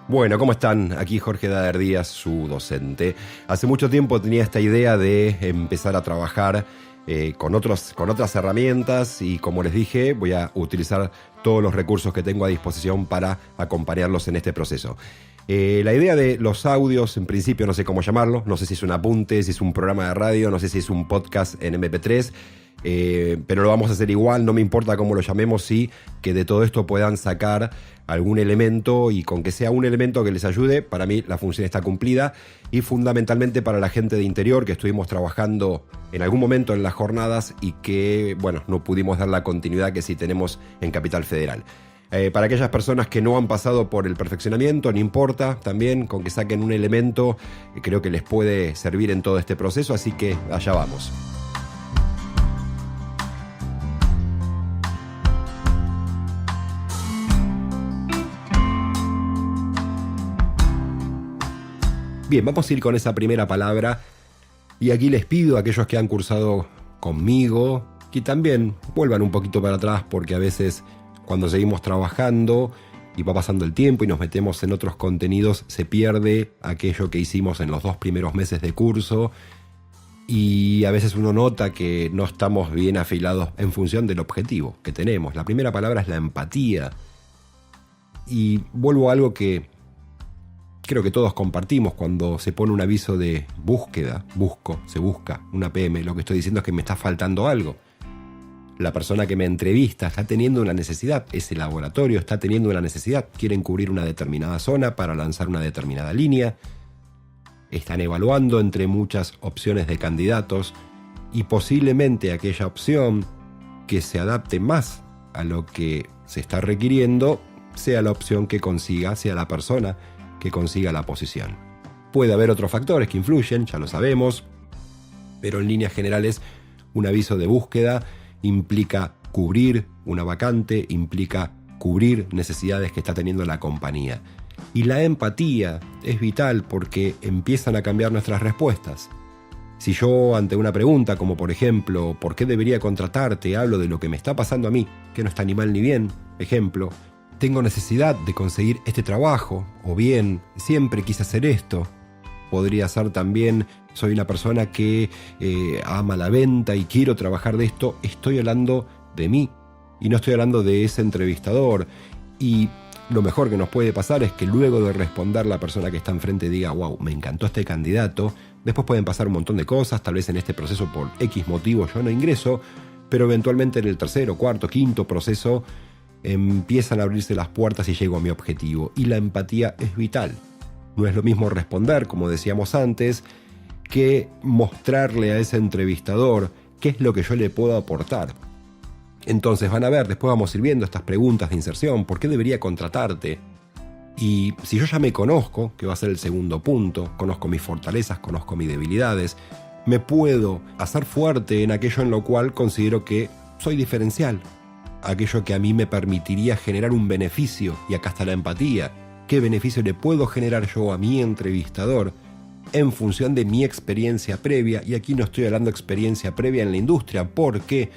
Bueno, ¿cómo están? Aquí Jorge Dader Díaz, su docente. Hace mucho tiempo tenía esta idea de empezar a trabajar con otras herramientas y, como les dije, voy a utilizar todos los recursos que tengo a disposición para acompañarlos en este proceso. La idea de los audios, en principio no sé cómo llamarlo, no sé si es un apunte, si es un programa de radio, no sé si es un podcast en MP3, pero lo vamos a hacer igual, no me importa cómo lo llamemos, sí que de todo esto puedan sacar algún elemento, y con que sea un elemento que les ayude, para mí la función está cumplida. Y fundamentalmente para la gente de interior que estuvimos trabajando en algún momento en las jornadas y que, bueno, no pudimos dar la continuidad que sí tenemos en Capital Federal. Para aquellas personas que no han pasado por el perfeccionamiento, no importa, también con que saquen un elemento, creo que les puede servir en todo este proceso, así que allá vamos. Bien, vamos a ir con esa primera palabra, y aquí les pido a aquellos que han cursado conmigo que también vuelvan un poquito para atrás, porque a veces cuando seguimos trabajando y va pasando el tiempo y nos metemos en otros contenidos, se pierde aquello que hicimos en los 2 primeros meses de curso, y a veces uno nota que no estamos bien afilados en función del objetivo que tenemos. La primera palabra es la empatía, y vuelvo a algo que creo que todos compartimos cuando se pone un aviso de búsqueda, se busca una PM. Lo que estoy diciendo es que me está faltando algo. La persona que me entrevista está teniendo una necesidad, ese laboratorio está teniendo una necesidad, quieren cubrir una determinada zona para lanzar una determinada línea, están evaluando entre muchas opciones de candidatos y posiblemente aquella opción que se adapte más a lo que se está requiriendo sea la opción que consiga, sea la persona que consiga la posición. Puede haber otros factores que influyen, ya lo sabemos, pero en líneas generales un aviso de búsqueda implica cubrir una vacante, implica cubrir necesidades que está teniendo la compañía. Y la empatía es vital porque empiezan a cambiar nuestras respuestas. Si yo ante una pregunta como por ejemplo ¿por qué debería contratarte? Hablo de lo que me está pasando a mí, que no está ni mal ni bien, ejemplo, tengo necesidad de conseguir este trabajo, o bien, siempre quise hacer esto. Podría ser también, soy una persona que ama la venta y quiero trabajar de esto. Estoy hablando de mí y no estoy hablando de ese entrevistador. Y lo mejor que nos puede pasar es que luego de responder la persona que está enfrente diga, wow, me encantó este candidato. Después pueden pasar un montón de cosas, tal vez en este proceso por X motivo yo no ingreso, pero eventualmente en el tercero, cuarto, quinto proceso empiezan a abrirse las puertas y llego a mi objetivo. Y la empatía es vital. No es lo mismo responder, como decíamos antes, que mostrarle a ese entrevistador qué es lo que yo le puedo aportar. Entonces van a ver, después vamos a ir viendo estas preguntas de inserción. ¿Por qué debería contratarte? Y si yo ya me conozco, que va a ser el segundo punto, conozco mis fortalezas, conozco mis debilidades, me puedo hacer fuerte en aquello en lo cual considero que soy diferencial. Aquello que a mí me permitiría generar un beneficio, y acá está la empatía. ¿Qué beneficio le puedo generar yo a mi entrevistador en función de mi experiencia previa? Y aquí no estoy hablando de experiencia previa en la industria, porque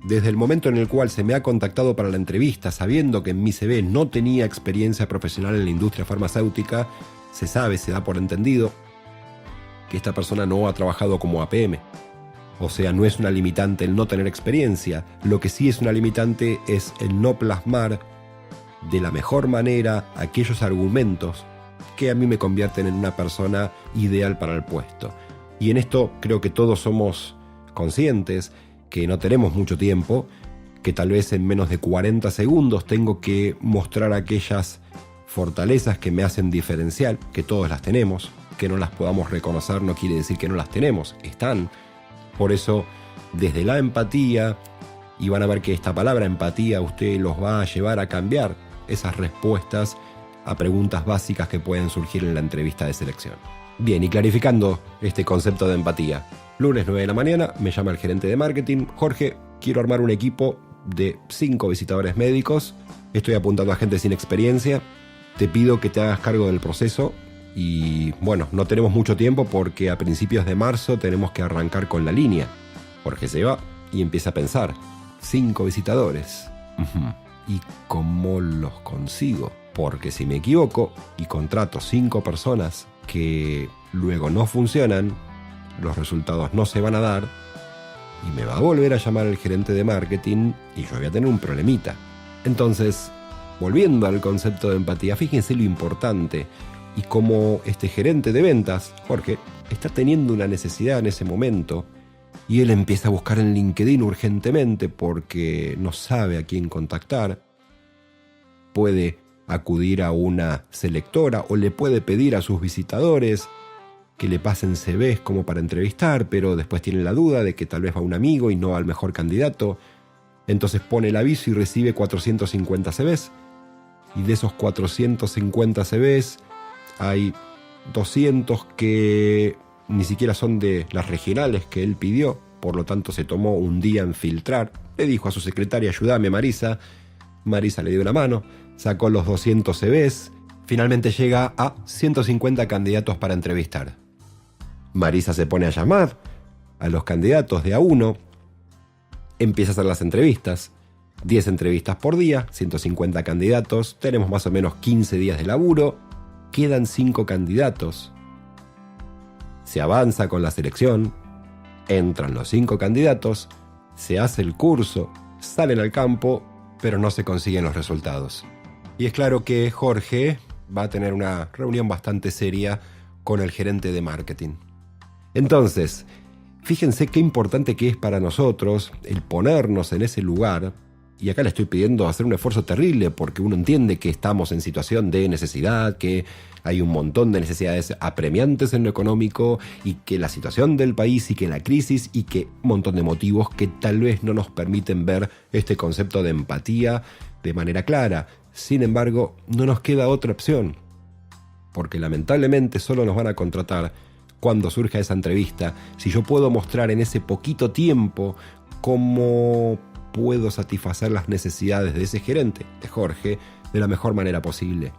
desde el momento en el cual se me ha contactado para la entrevista, sabiendo que en mi CV no tenía experiencia profesional en la industria farmacéutica, se sabe, se da por entendido que esta persona no ha trabajado como APM. O sea, no es una limitante el no tener experiencia. Lo que sí es una limitante es el no plasmar de la mejor manera aquellos argumentos que a mí me convierten en una persona ideal para el puesto. Y en esto creo que todos somos conscientes que no tenemos mucho tiempo, que tal vez en menos de 40 segundos tengo que mostrar aquellas fortalezas que me hacen diferencial, que todos las tenemos. Que no las podamos reconocer no quiere decir que no las tenemos, están. Por eso, desde la empatía, y van a ver que esta palabra empatía usted los va a llevar a cambiar esas respuestas a preguntas básicas que pueden surgir en la entrevista de selección. Bien, y clarificando este concepto de empatía, lunes 9 de la mañana, me llama el gerente de marketing, Jorge, quiero armar un equipo de 5 visitadores médicos, estoy apuntando a gente sin experiencia, te pido que te hagas cargo del proceso. Y bueno, no tenemos mucho tiempo porque a principios de marzo tenemos que arrancar con la línea. Jorge se va y empieza a pensar, 5 visitadores. ¿Y cómo los consigo? Porque si me equivoco y contrato 5 personas que luego no funcionan, los resultados no se van a dar y me va a volver a llamar el gerente de marketing y yo voy a tener un problemita. Entonces, volviendo al concepto de empatía, fíjense lo importante y cómo este gerente de ventas, Jorge, está teniendo una necesidad en ese momento y él empieza a buscar en LinkedIn urgentemente porque no sabe a quién contactar. Puede acudir a una selectora o le puede pedir a sus visitadores que le pasen CVs como para entrevistar, pero después tiene la duda de que tal vez va a un amigo y no al mejor candidato. Entonces pone el aviso y recibe 450 CVs. Y de esos 450 CVs hay 200 que ni siquiera son de las regionales que él pidió, por lo tanto se tomó un día en filtrar. Le dijo a su secretaria, ayúdame Marisa. Marisa le dio una mano, sacó los 200 CVs, finalmente llega a 150 candidatos para entrevistar. Marisa se pone a llamar a los candidatos de a uno, empieza a hacer las entrevistas, 10 entrevistas por día, 150 candidatos, tenemos más o menos 15 días de laburo, quedan 5 candidatos. Se avanza con la selección, entran los 5 candidatos, se hace el curso, salen al campo, pero no se consiguen los resultados. Y es claro que Jorge va a tener una reunión bastante seria con el gerente de marketing. Entonces, fíjense qué importante que es para nosotros el ponernos en ese lugar, y acá le estoy pidiendo hacer un esfuerzo terrible porque uno entiende que estamos en situación de necesidad, que hay un montón de necesidades apremiantes en lo económico y que la situación del país y que la crisis y que un montón de motivos que tal vez no nos permiten ver este concepto de empatía de manera clara. Sin embargo, no nos queda otra opción, porque lamentablemente solo nos van a contratar cuando surja esa entrevista. Si yo puedo mostrar en ese poquito tiempo cómo puedo satisfacer las necesidades de ese gerente, de Jorge, de la mejor manera posible.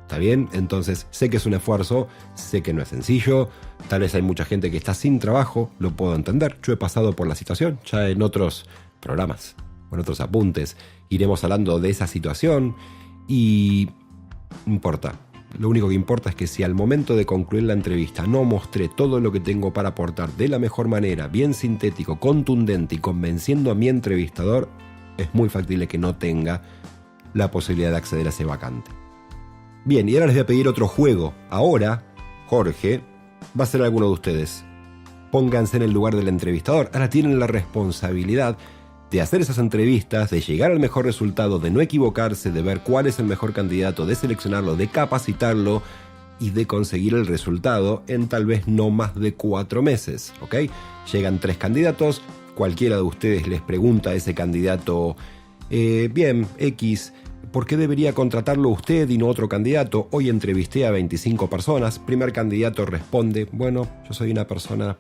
¿Está bien? Entonces, sé que es un esfuerzo, sé que no es sencillo, tal vez hay mucha gente que está sin trabajo, lo puedo entender. Yo he pasado por la situación, ya en otros programas, en otros apuntes, iremos hablando de esa situación y no importa. Lo único que importa es que si al momento de concluir la entrevista no mostré todo lo que tengo para aportar de la mejor manera, bien sintético, contundente y convenciendo a mi entrevistador, es muy factible que no tenga la posibilidad de acceder a ese vacante. Bien, y ahora les voy a pedir otro juego. Ahora, Jorge va a ser alguno de ustedes. Pónganse en el lugar del entrevistador. Ahora tienen la responsabilidad de hacer esas entrevistas, de llegar al mejor resultado, de no equivocarse, de ver cuál es el mejor candidato, de seleccionarlo, de capacitarlo y de conseguir el resultado en tal vez no más de 4 meses, ¿ok? Llegan 3 candidatos, cualquiera de ustedes les pregunta a ese candidato, bien, X, ¿por qué debería contratarlo usted y no otro candidato? Hoy entrevisté a 25 personas, primer candidato responde, bueno, yo soy una persona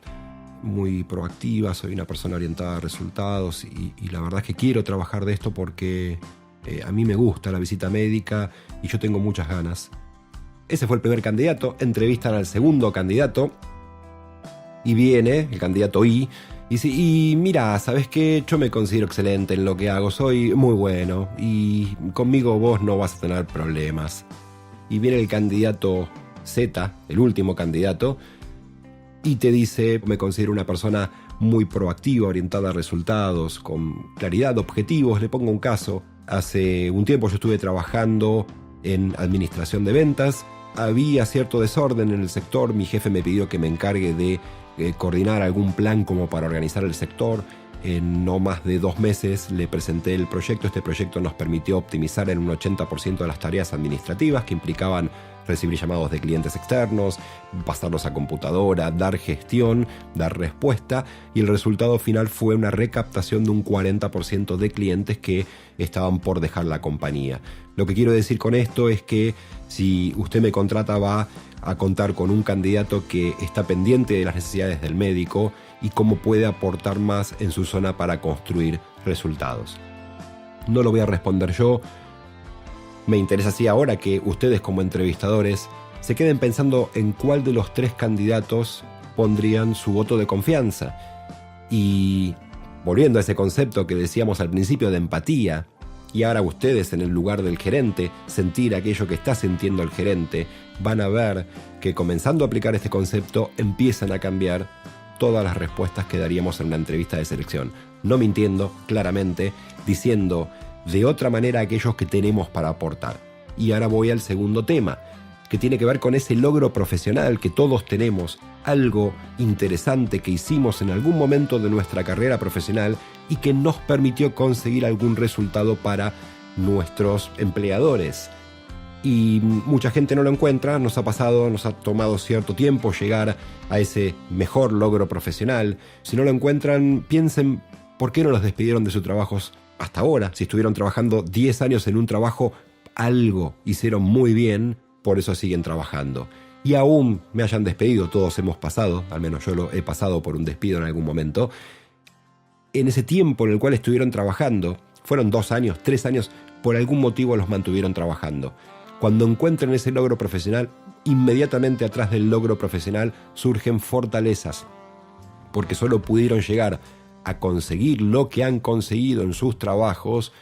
muy proactiva, soy una persona orientada a resultados y la verdad es que quiero trabajar de esto porque a mí me gusta la visita médica y yo tengo muchas ganas. Ese fue el primer candidato, entrevistan al segundo candidato y viene el candidato Y dice, y mira, ¿sabes qué? Yo me considero excelente en lo que hago, soy muy bueno y conmigo vos no vas a tener problemas. Y viene el candidato Z, el último candidato, y te dice, me considero una persona muy proactiva, orientada a resultados, con claridad, objetivos. Le pongo un caso. Hace un tiempo yo estuve trabajando en administración de ventas. Había cierto desorden en el sector. Mi jefe me pidió que me encargue de coordinar algún plan como para organizar el sector. En no más de 2 meses le presenté el proyecto. Este proyecto nos permitió optimizar en un 80% de las tareas administrativas que implicaban recibir llamados de clientes externos, pasarlos a computadora, dar gestión, dar respuesta, y el resultado final fue una recaptación de un 40% de clientes que estaban por dejar la compañía. Lo que quiero decir con esto es que si usted me contrata va a contar con un candidato que está pendiente de las necesidades del médico y cómo puede aportar más en su zona para construir resultados. No lo voy a responder yo. Me interesa así ahora que ustedes como entrevistadores se queden pensando en cuál de los 3 candidatos pondrían su voto de confianza. Y volviendo a ese concepto que decíamos al principio de empatía, y ahora ustedes en el lugar del gerente, sentir aquello que está sintiendo el gerente, van a ver que comenzando a aplicar este concepto empiezan a cambiar todas las respuestas que daríamos en una entrevista de selección. No mintiendo, claramente, diciendo de otra manera aquellos que tenemos para aportar. Y ahora voy al segundo tema, que tiene que ver con ese logro profesional que todos tenemos, algo interesante que hicimos en algún momento de nuestra carrera profesional y que nos permitió conseguir algún resultado para nuestros empleadores. Y mucha gente no lo encuentra, nos ha tomado cierto tiempo llegar a ese mejor logro profesional. Si no lo encuentran, piensen por qué no los despidieron de sus trabajos hasta ahora. Si estuvieron trabajando 10 años en un trabajo, algo hicieron muy bien, por eso siguen trabajando. Y aún me hayan despedido, todos hemos pasado, al menos yo lo he pasado por un despido en algún momento. En ese tiempo en el cual estuvieron trabajando, fueron 2 años, 3 años, por algún motivo los mantuvieron trabajando. Cuando encuentren ese logro profesional, inmediatamente atrás del logro profesional surgen fortalezas, porque solo pudieron llegar a conseguir lo que han conseguido en sus trabajos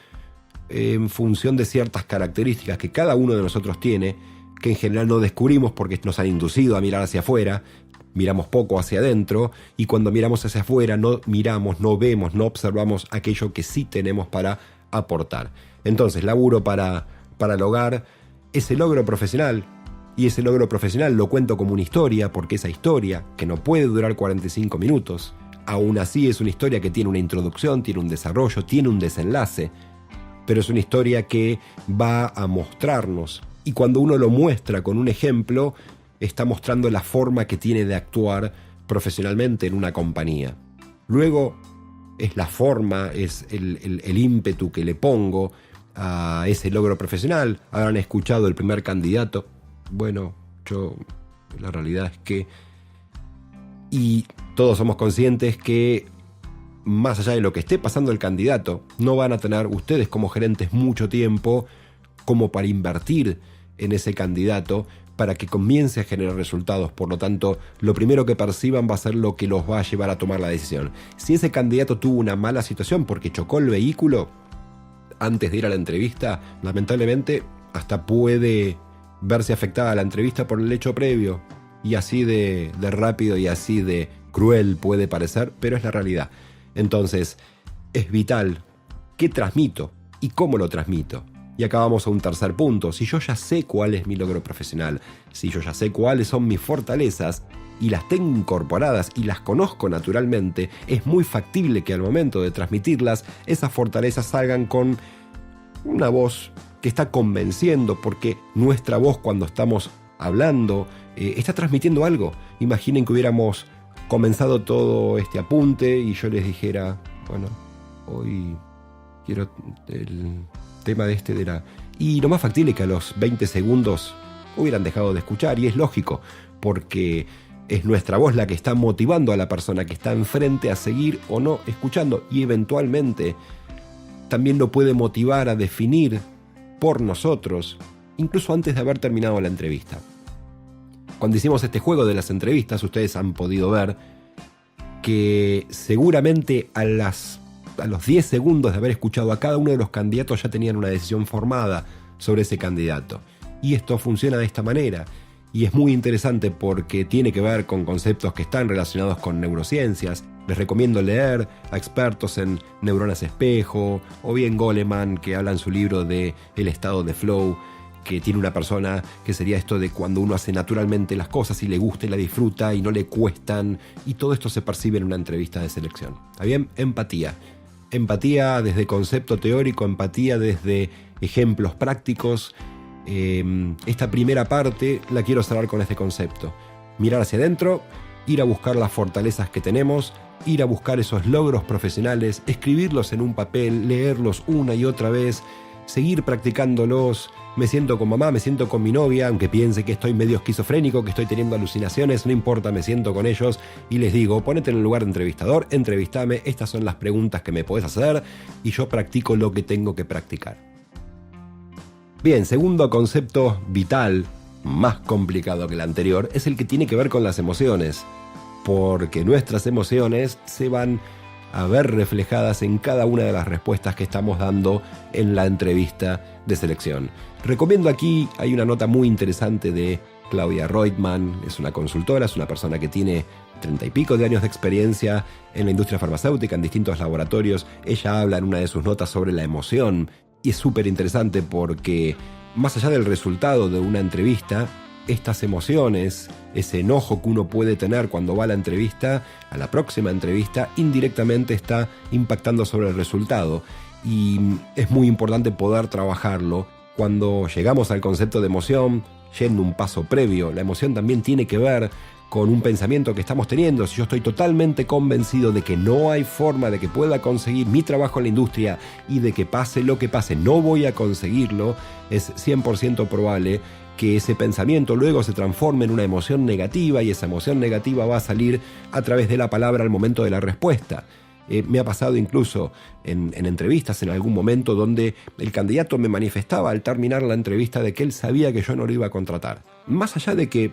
en función de ciertas características que cada uno de nosotros tiene, que en general no descubrimos porque nos han inducido a mirar hacia afuera, miramos poco hacia adentro, y cuando miramos hacia afuera no miramos, no vemos, no observamos aquello que sí tenemos para aportar. Entonces, laburo para lograr ese logro profesional, y ese logro profesional lo cuento como una historia, porque esa historia, que no puede durar 45 minutos, aún así es una historia que tiene una introducción, tiene un desarrollo, tiene un desenlace, pero es una historia que va a mostrarnos, y cuando uno lo muestra con un ejemplo, está mostrando la forma que tiene de actuar profesionalmente en una compañía. Luego es la forma, es el ímpetu que le pongo a ese logro profesional. Habrán escuchado el primer candidato. Bueno, la realidad es que, y todos somos conscientes que más allá de lo que esté pasando el candidato, no van a tener ustedes como gerentes mucho tiempo como para invertir en ese candidato para que comience a generar resultados. Por lo tanto, lo primero que perciban va a ser lo que los va a llevar a tomar la decisión. Si ese candidato tuvo una mala situación porque chocó el vehículo antes de ir a la entrevista, lamentablemente hasta puede verse afectada la entrevista por el hecho previo. Y así de rápido y así de cruel puede parecer, pero es la realidad. Entonces, es vital qué transmito y cómo lo transmito. Y acá vamos a un tercer punto. Si yo ya sé cuál es mi logro profesional, si yo ya sé cuáles son mis fortalezas y las tengo incorporadas y las conozco naturalmente, es muy factible que al momento de transmitirlas, esas fortalezas salgan con una voz que está convenciendo, porque nuestra voz cuando estamos hablando está transmitiendo algo. Imaginen que hubiéramos comenzado todo este apunte y yo les dijera, bueno, hoy quiero el tema de la... Y lo más factible es que a los 20 segundos hubieran dejado de escuchar, y es lógico, porque es nuestra voz la que está motivando a la persona que está enfrente a seguir o no escuchando, y eventualmente también lo puede motivar a definir por nosotros, incluso antes de haber terminado la entrevista. Cuando hicimos este juego de las entrevistas, ustedes han podido ver que seguramente a los 10 segundos de haber escuchado a cada uno de los candidatos ya tenían una decisión formada sobre ese candidato. Y esto funciona de esta manera. Y es muy interesante porque tiene que ver con conceptos que están relacionados con neurociencias. Les recomiendo leer a expertos en neuronas espejo, o bien Goleman, que habla en su libro de El estado de flow, que tiene una persona que sería esto de cuando uno hace naturalmente las cosas y le gusta y la disfruta y no le cuestan, y todo esto se percibe en una entrevista de selección. ¿Está bien? Empatía. Empatía desde concepto teórico, empatía desde ejemplos prácticos. Esta primera parte la quiero cerrar con este concepto. Mirar hacia adentro, ir a buscar las fortalezas que tenemos, ir a buscar esos logros profesionales, escribirlos en un papel, leerlos una y otra vez, seguir practicándolos. Me siento con mamá, me siento con mi novia, aunque piense que estoy medio esquizofrénico, que estoy teniendo alucinaciones, no importa, me siento con ellos y les digo, ponete en el lugar de entrevistador, entrevistame, estas son las preguntas que me podés hacer y yo practico lo que tengo que practicar. Bien, segundo concepto vital, más complicado que el anterior, es el que tiene que ver con las emociones. porque nuestras emociones se van a ver reflejadas en cada una de las respuestas que estamos dando en la entrevista de selección. Recomiendo aquí, hay una nota muy interesante de Claudia Reutemann, es una consultora, es una persona que tiene 30 y pico de años de experiencia en la industria farmacéutica, en distintos laboratorios. Ella habla en una de sus notas sobre la emoción y es súper interesante porque más allá del resultado de una entrevista, estas emociones, ese enojo que uno puede tener cuando va a la entrevista, a la próxima entrevista, indirectamente está impactando sobre el resultado. Y es muy importante poder trabajarlo. Cuando llegamos al concepto de emoción, yendo un paso previo, la emoción también tiene que ver con un pensamiento que estamos teniendo. Si yo estoy totalmente convencido de que no hay forma de que pueda conseguir mi trabajo en la industria y de que pase lo que pase, no voy a conseguirlo, es 100% probable que ese pensamiento luego se transforme en una emoción negativa y esa emoción negativa va a salir a través de la palabra al momento de la respuesta. Me ha pasado incluso en entrevistas en algún momento donde el candidato me manifestaba al terminar la entrevista de que él sabía que yo no lo iba a contratar. Más allá de que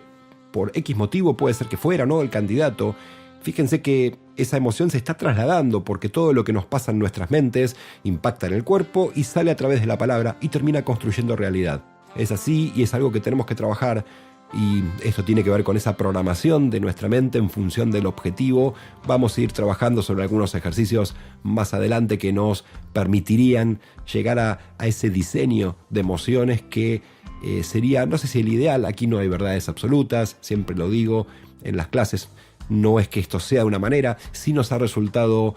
por X motivo puede ser que fuera o no el candidato, fíjense que esa emoción se está trasladando porque todo lo que nos pasa en nuestras mentes impacta en el cuerpo y sale a través de la palabra y termina construyendo realidad. Es así y es algo que tenemos que trabajar y esto tiene que ver con esa programación de nuestra mente en función del objetivo. Vamos a ir trabajando sobre algunos ejercicios más adelante que nos permitirían llegar a ese diseño de emociones que sería, no sé si el ideal, aquí no hay verdades absolutas, siempre lo digo en las clases, no es que esto sea de una manera, sí nos ha resultado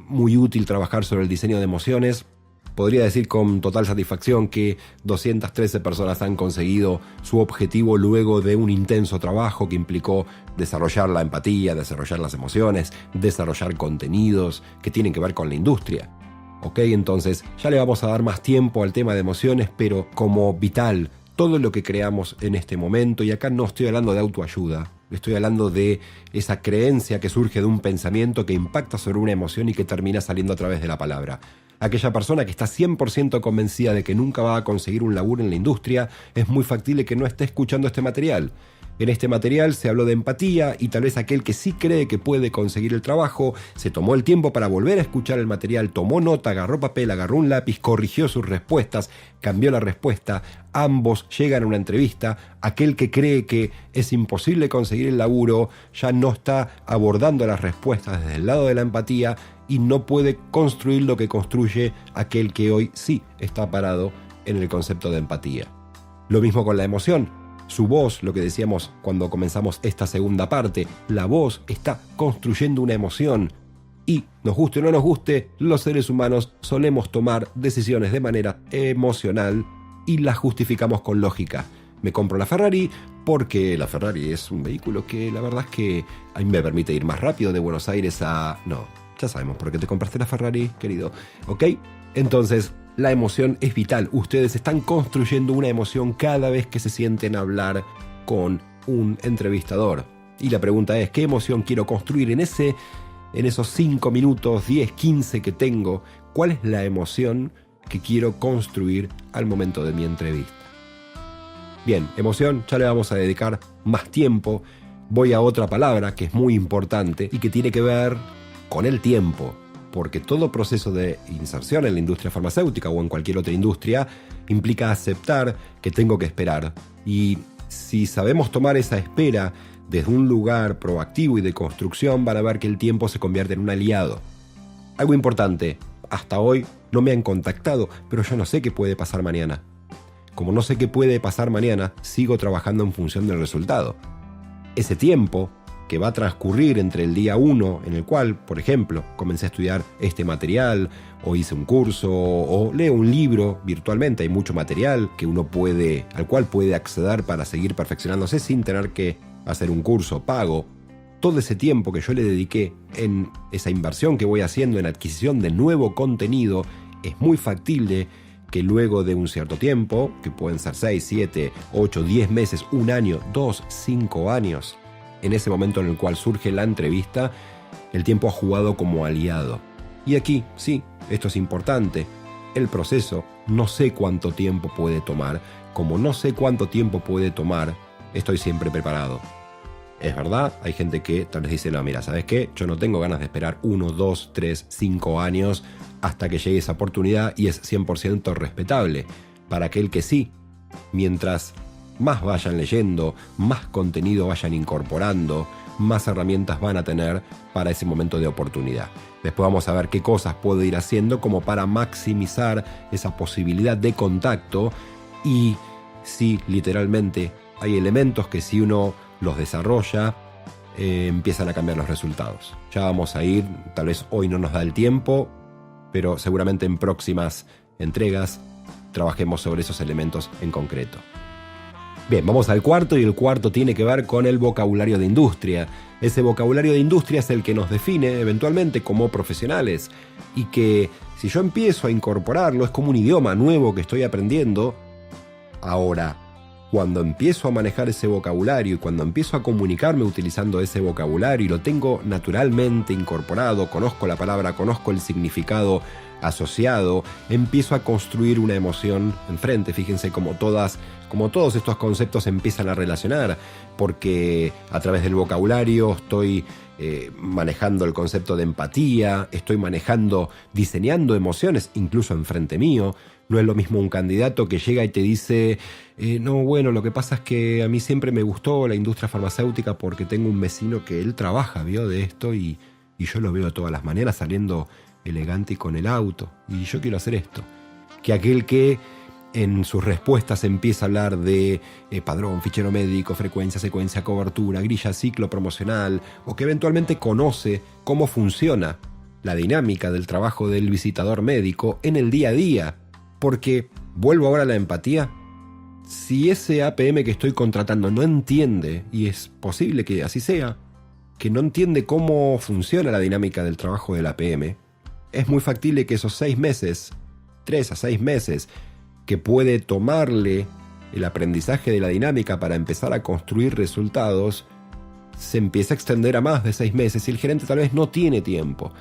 muy útil trabajar sobre el diseño de emociones. Podría decir con total satisfacción que 213 personas han conseguido su objetivo luego de un intenso trabajo que implicó desarrollar la empatía, desarrollar las emociones, desarrollar contenidos que tienen que ver con la industria. Ok, entonces ya le vamos a dar más tiempo al tema de emociones, pero como vital, todo lo que creamos en este momento, y acá no estoy hablando de autoayuda, estoy hablando de esa creencia que surge de un pensamiento que impacta sobre una emoción y que termina saliendo a través de la palabra. Aquella persona que está 100% convencida de que nunca va a conseguir un laburo en la industria, es muy factible que no esté escuchando este material. En este material se habló de empatía y tal vez aquel que sí cree que puede conseguir el trabajo, se tomó el tiempo para volver a escuchar el material, tomó nota, agarró papel, agarró un lápiz, corrigió sus respuestas, cambió la respuesta, ambos llegan a una entrevista. Aquel que cree que es imposible conseguir el laburo ya no está abordando las respuestas desde el lado de la empatía y no puede construir lo que construye aquel que hoy sí está parado en el concepto de empatía. Lo mismo con la emoción. Su voz, lo que decíamos cuando comenzamos esta segunda parte, la voz está construyendo una emoción y, nos guste o no nos guste, los seres humanos solemos tomar decisiones de manera emocional y las justificamos con lógica. Me compro la Ferrari porque la Ferrari es un vehículo que la verdad es que a mí me permite ir más rápido de Buenos Aires a... No, ya sabemos por qué te compraste la Ferrari, querido. ¿Ok? Entonces, la emoción es vital. Ustedes están construyendo una emoción cada vez que se sienten a hablar con un entrevistador. Y la pregunta es, ¿qué emoción quiero construir en esos 5 minutos, 10, 15 que tengo? ¿Cuál es la emoción que quiero construir al momento de mi entrevista? Bien, emoción, ya le vamos a dedicar más tiempo. Voy a otra palabra que es muy importante y que tiene que ver con el tiempo. Porque todo proceso de inserción en la industria farmacéutica o en cualquier otra industria implica aceptar que tengo que esperar. Y si sabemos tomar esa espera desde un lugar proactivo y de construcción, van a ver que el tiempo se convierte en un aliado. Algo importante, hasta hoy no me han contactado, pero yo no sé qué puede pasar mañana. Como no sé qué puede pasar mañana, sigo trabajando en función del resultado. Ese tiempo que va a transcurrir entre el día 1 en el cual, por ejemplo, comencé a estudiar este material, o hice un curso, o leo un libro virtualmente. Hay mucho material que al cual puede acceder para seguir perfeccionándose sin tener que hacer un curso pago. Todo ese tiempo que yo le dediqué en esa inversión que voy haciendo en adquisición de nuevo contenido, es muy factible que luego de un cierto tiempo, que pueden ser 6, 7, 8, 10 meses, 1 año, 2, 5 años, en ese momento en el cual surge la entrevista, el tiempo ha jugado como aliado. Y aquí, sí, esto es importante, el proceso no sé cuánto tiempo puede tomar. Como no sé cuánto tiempo puede tomar, estoy siempre preparado. Es verdad, hay gente que tal vez dice, no, mira, ¿sabes qué? Yo no tengo ganas de esperar 1, 2, 3, 5 años hasta que llegue esa oportunidad, y es 100% respetable. Para aquel que sí, mientras más vayan leyendo, más contenido vayan incorporando, más herramientas van a tener para ese momento de oportunidad. Después vamos a ver qué cosas puedo ir haciendo como para maximizar esa posibilidad de contacto, y si literalmente hay elementos que si uno los desarrolla, empiezan a cambiar los resultados. Ya vamos a ir, tal vez hoy no nos da el tiempo, pero seguramente en próximas entregas trabajemos sobre esos elementos en concreto. Bien, vamos al cuarto, y el cuarto tiene que ver con el vocabulario de industria. Ese vocabulario de industria es el que nos define eventualmente como profesionales, y que si yo empiezo a incorporarlo es como un idioma nuevo que estoy aprendiendo. Ahora, cuando empiezo a manejar ese vocabulario y cuando empiezo a comunicarme utilizando ese vocabulario y lo tengo naturalmente incorporado, conozco la palabra, conozco el significado asociado, empiezo a construir una emoción enfrente. Fíjense cómo todos estos conceptos empiezan a relacionar, porque a través del vocabulario estoy manejando el concepto de empatía, estoy diseñando emociones incluso enfrente mío. No es lo mismo un candidato que llega y te dice, no, bueno, lo que pasa es que a mí siempre me gustó la industria farmacéutica porque tengo un vecino que él trabaja, ¿vio? De esto, y yo lo veo todas las mañanas saliendo elegante y con el auto, y yo quiero hacer esto. Que aquel que en sus respuestas empieza a hablar de padrón, fichero médico, frecuencia, secuencia, cobertura, grilla, ciclo promocional, o que eventualmente conoce cómo funciona la dinámica del trabajo del visitador médico en el día a día. Porque, vuelvo ahora a la empatía, si ese APM que estoy contratando no entiende, y es posible que así sea, que no entiende cómo funciona la dinámica del trabajo del APM, es muy factible que esos 6 meses, 3 a 6 meses, que puede tomarle el aprendizaje de la dinámica para empezar a construir resultados, se empieza a extender a más de 6 meses y el gerente tal vez no tiene tiempo.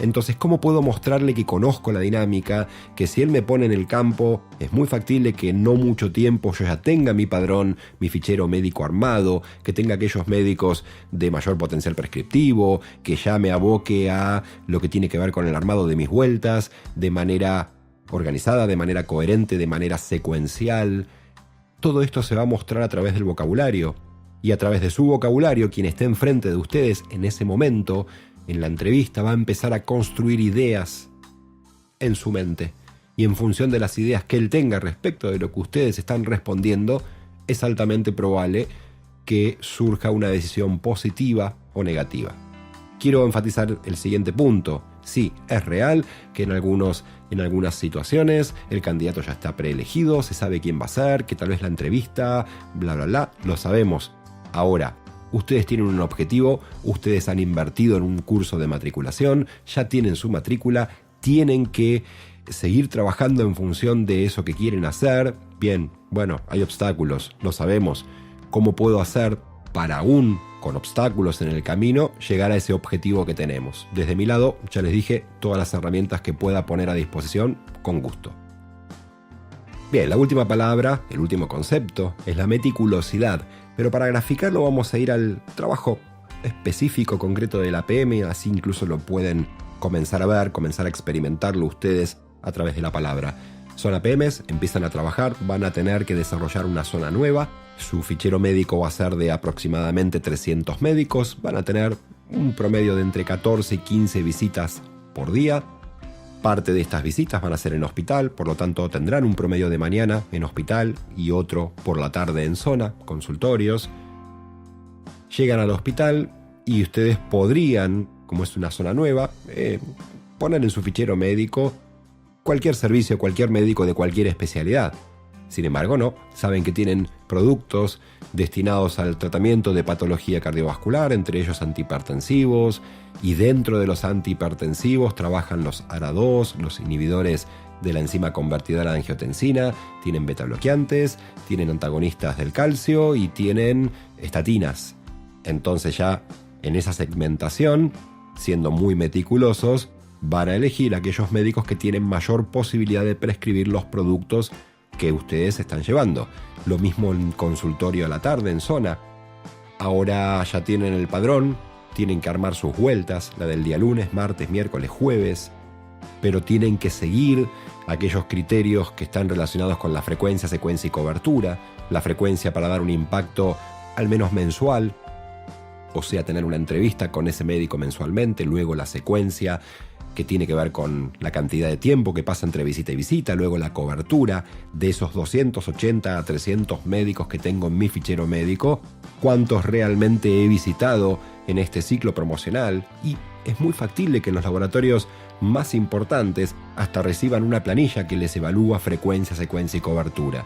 Entonces, ¿cómo puedo mostrarle que conozco la dinámica? Que si él me pone en el campo, es muy factible que no mucho tiempo yo ya tenga mi padrón, mi fichero médico armado, que tenga aquellos médicos de mayor potencial prescriptivo, que ya me aboque a lo que tiene que ver con el armado de mis vueltas, de manera organizada, de manera coherente, de manera secuencial. Todo esto se va a mostrar a través del vocabulario. Y a través de su vocabulario, quien esté enfrente de ustedes en ese momento, en la entrevista, va a empezar a construir ideas en su mente. Y en función de las ideas que él tenga respecto de lo que ustedes están respondiendo, es altamente probable que surja una decisión positiva o negativa. Quiero enfatizar el siguiente punto. Sí, es real que en algunas situaciones el candidato ya está preelegido, se sabe quién va a ser, que tal vez la entrevista, bla, bla, bla, lo sabemos. Ahora, ustedes tienen un objetivo, ustedes han invertido en un curso de matriculación, ya tienen su matrícula, tienen que seguir trabajando en función de eso que quieren hacer. Bien, bueno, hay obstáculos, lo sabemos. ¿Cómo puedo hacer para aún con obstáculos en el camino llegar a ese objetivo que tenemos? Desde mi lado, ya les dije, todas las herramientas que pueda poner a disposición, con gusto. Bien, la última palabra, el último concepto, es la meticulosidad. Pero para graficarlo vamos a ir al trabajo específico, concreto del APM, así incluso lo pueden comenzar a ver, comenzar a experimentarlo ustedes a través de la palabra. Son APMs, empiezan a trabajar, van a tener que desarrollar una zona nueva, su fichero médico va a ser de aproximadamente 300 médicos, van a tener un promedio de entre 14 y 15 visitas por día. Parte de estas visitas van a ser en hospital, por lo tanto tendrán un promedio de mañana en hospital y otro por la tarde en zona, consultorios. Llegan al hospital y ustedes podrían, como es una zona nueva, poner en su fichero médico cualquier servicio, cualquier médico de cualquier especialidad. Sin embargo, no, saben que tienen productos destinados al tratamiento de patología cardiovascular, entre ellos antihipertensivos, y dentro de los antihipertensivos trabajan los ARA2, los inhibidores de la enzima convertidora de angiotensina, tienen betabloqueantes, tienen antagonistas del calcio y tienen estatinas. Entonces ya en esa segmentación, siendo muy meticulosos, van a elegir aquellos médicos que tienen mayor posibilidad de prescribir los productos que ustedes están llevando. Lo mismo en consultorio a la tarde, en zona. Ahora ya tienen el padrón, tienen que armar sus vueltas, la del día lunes, martes, miércoles, jueves, pero tienen que seguir aquellos criterios que están relacionados con la frecuencia, secuencia y cobertura, la frecuencia para dar un impacto al menos mensual, o sea, tener una entrevista con ese médico mensualmente, luego la secuencia que tiene que ver con la cantidad de tiempo que pasa entre visita y visita, luego la cobertura de esos 280 a 300 médicos que tengo en mi fichero médico, cuántos realmente he visitado en este ciclo promocional, y es muy factible que en los laboratorios más importantes hasta reciban una planilla que les evalúa frecuencia, secuencia y cobertura.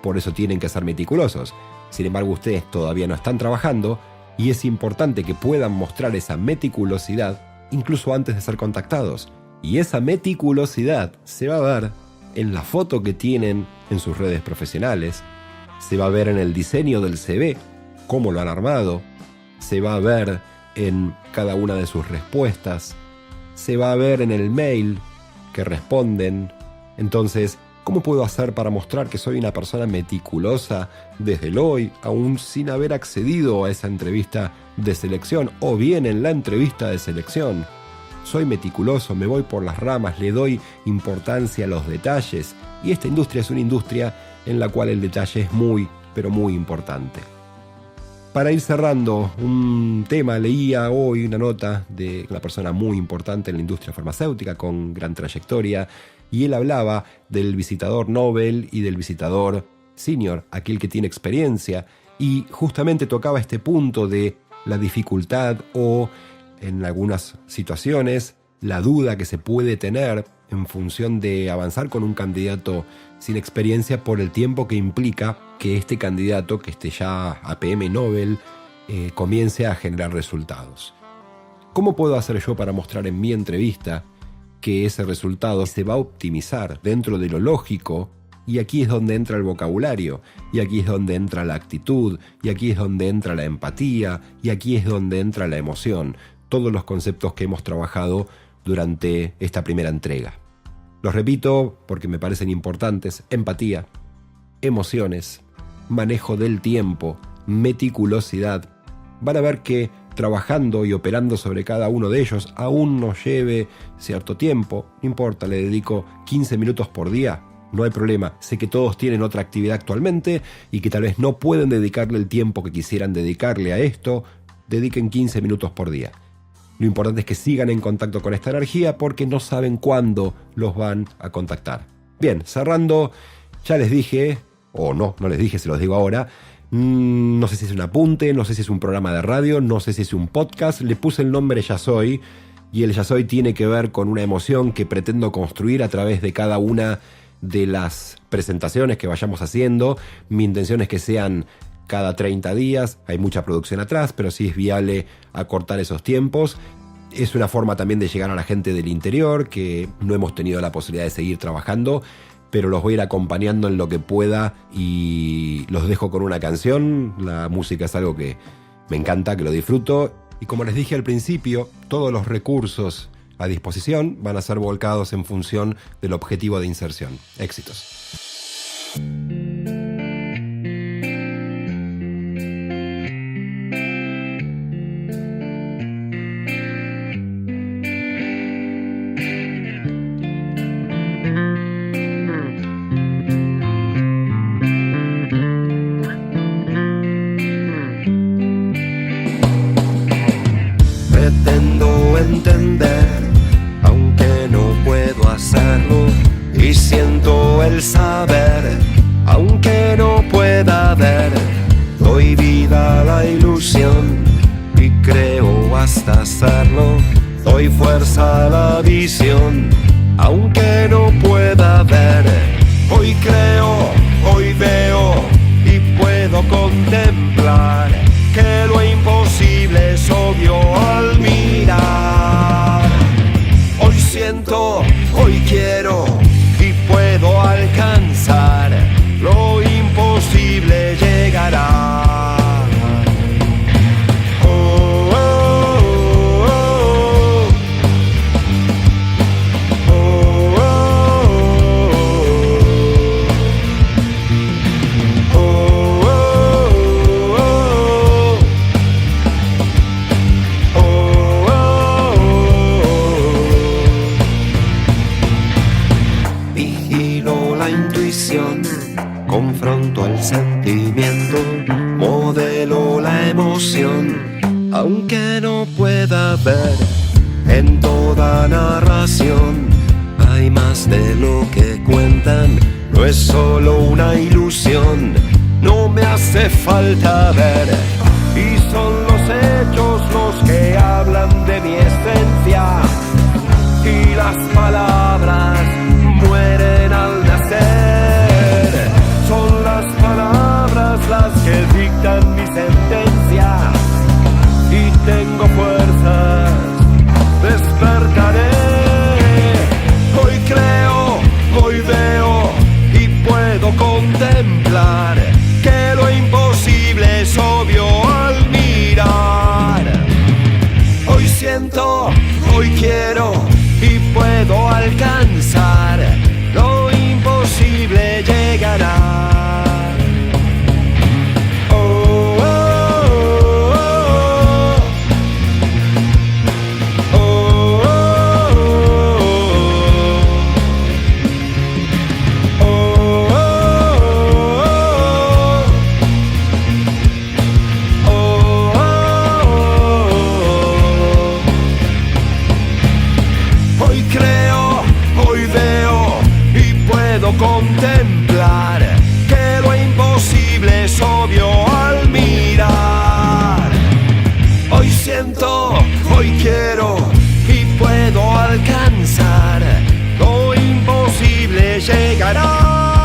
Por eso tienen que ser meticulosos. Sin embargo, ustedes todavía no están trabajando y es importante que puedan mostrar esa meticulosidad incluso antes de ser contactados. Y esa meticulosidad se va a ver en la foto que tienen en sus redes profesionales, se va a ver en el diseño del CV, cómo lo han armado, se va a ver en cada una de sus respuestas, se va a ver en el mail que responden. Entonces, ¿cómo puedo hacer para mostrar que soy una persona meticulosa desde el hoy, aún sin haber accedido a esa entrevista de selección o bien en la entrevista de selección? Soy meticuloso, me voy por las ramas, le doy importancia a los detalles, y esta industria es una industria en la cual el detalle es muy, pero muy importante. Para ir cerrando un tema, leía hoy una nota de una persona muy importante en la industria farmacéutica con gran trayectoria, y él hablaba del visitador Nobel y del visitador senior, aquel que tiene experiencia, y justamente tocaba este punto de la dificultad o, en algunas situaciones, la duda que se puede tener en función de avanzar con un candidato sin experiencia por el tiempo que implica que este candidato, que esté ya APM Nobel, comience a generar resultados. ¿Cómo puedo hacer yo para mostrar en mi entrevista que ese resultado se va a optimizar dentro de lo lógico? Y aquí es donde entra el vocabulario, y aquí es donde entra la actitud, y aquí es donde entra la empatía, y aquí es donde entra la emoción. Todos los conceptos que hemos trabajado durante esta primera entrega. Los repito porque me parecen importantes: empatía, emociones, manejo del tiempo, meticulosidad. Van a ver que trabajando y operando sobre cada uno de ellos, aún nos lleve cierto tiempo, no importa, le dedico 15 minutos por día, no hay problema. Sé que todos tienen otra actividad actualmente y que tal vez no pueden dedicarle el tiempo que quisieran dedicarle a esto. Dediquen 15 minutos por día. Lo importante es que sigan en contacto con esta energía porque no saben cuándo los van a contactar. Bien, cerrando, ya les dije, o no les dije, se los digo ahora. No sé si es un apunte, no sé si es un programa de radio, no sé si es un podcast. Le puse el nombre Ya Soy, y el Ya Soy tiene que ver con una emoción que pretendo construir a través de cada una de las presentaciones que vayamos haciendo. Mi intención es que sean cada 30 días, hay mucha producción atrás, pero sí es viable acortar esos tiempos. Es una forma también de llegar a la gente del interior, que no hemos tenido la posibilidad de seguir trabajando, pero los voy a ir acompañando en lo que pueda y los dejo con una canción. La música es algo que me encanta, que lo disfruto, y como les dije al principio, todos los recursos a disposición van a ser volcados en función del objetivo de inserción. Éxitos. Pretendo entender, aunque no puedo hacerlo, y siento el saber, aunque no pueda ver. Doy vida a la ilusión y creo hasta hacerlo. Doy fuerza a la visión, aunque no pueda ver. Hoy creo, hoy veo y puedo contemplar que lo imposible es obvio al mirar. Hoy siento, hoy quiero y puedo alcanzar. Lo imposible llegará. Oh, oh, oh, oh, oh, oh, oh, oh, oh. afronto el sentimiento, modelo la emoción, aunque no pueda ver en toda narración. Hay más de lo que cuentan, no es solo una ilusión, no me hace falta ver. Y son los hechos los que hablan de mi esencia, y las palabras mueren al nacer. Son las palabras las que dictan mi sentencia, y tengo fuerzas, despertaré. Hoy creo, hoy veo y puedo contemplar que lo imposible es obvio al mirar. Hoy siento, hoy quiero y puedo alcanzar, lo imposible llegará. Oh, oh, oh, oh, oh, oh, Hoy creo, hoy veo y puedo contemplar que lo imposible es obvio al mirar. Hoy siento, hoy quiero y puedo alcanzar, lo imposible llegará.